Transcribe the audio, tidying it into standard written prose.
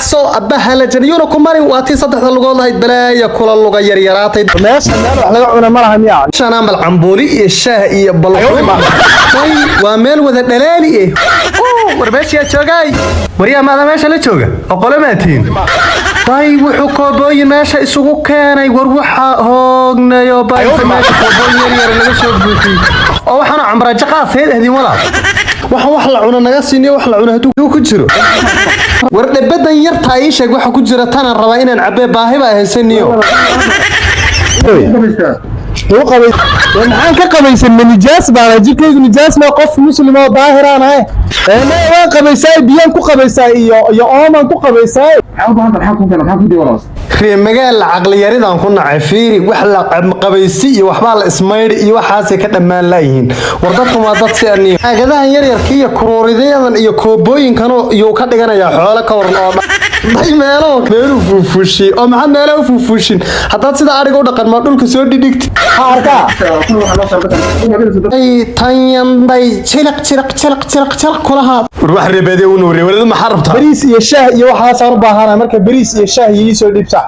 dhaqso abaha la janiyuna kumari waati saddexda lugood ahayd balaaya kula luga yar yaraatay meesha meel wax laga cuna ma laha miyaa shana mal cambuuli iyo shaah iyo balquma waa meel wada dhalaali war meesha joogay wariya maada meesha la jooga oqole maatiin wuxuu koobooyin meesha isugu keenay war waxa hoognayo meesha koobooyin yar laga soo buuxiyay oo waxaan cambaraajo qaasay ahdin wala waxaan wax la cuna naga siiniyo wax la cuna haduu ku jiro war dhabadan yarta ay sheeg waxa ku jira tan raba inaan cabbe baahi baa haysaniyo waxaan ka qabaysan nijaas baa jikaygu nijaas ma qof muslim oo daahiraan ah waa qabaysay biyan ku qabaysay iyo ooman ku qabaysay magaal aqli yaridan ku nacay fiiri wax la qabaysi iyo waxba la ismayr iyo waxaas ka dhamaan laayihiin war dadku waa dad si aan agadahan yar yar kiyo kurooridayadan iyo koobooyinkan iyo ka dhiganaya xoolo ka waran oo meelo fufushi oo maxaa meelo fufushin hadaa sida ariga u dhaqan ma dhulka soo dhigtid arka tanyanday chilaq kulaha wax reebade uu nuuray walada ma xarabta bariis iyo shaah iyo waxa soo baahanaa marka bariis iyo shaah iyo soo dhibsa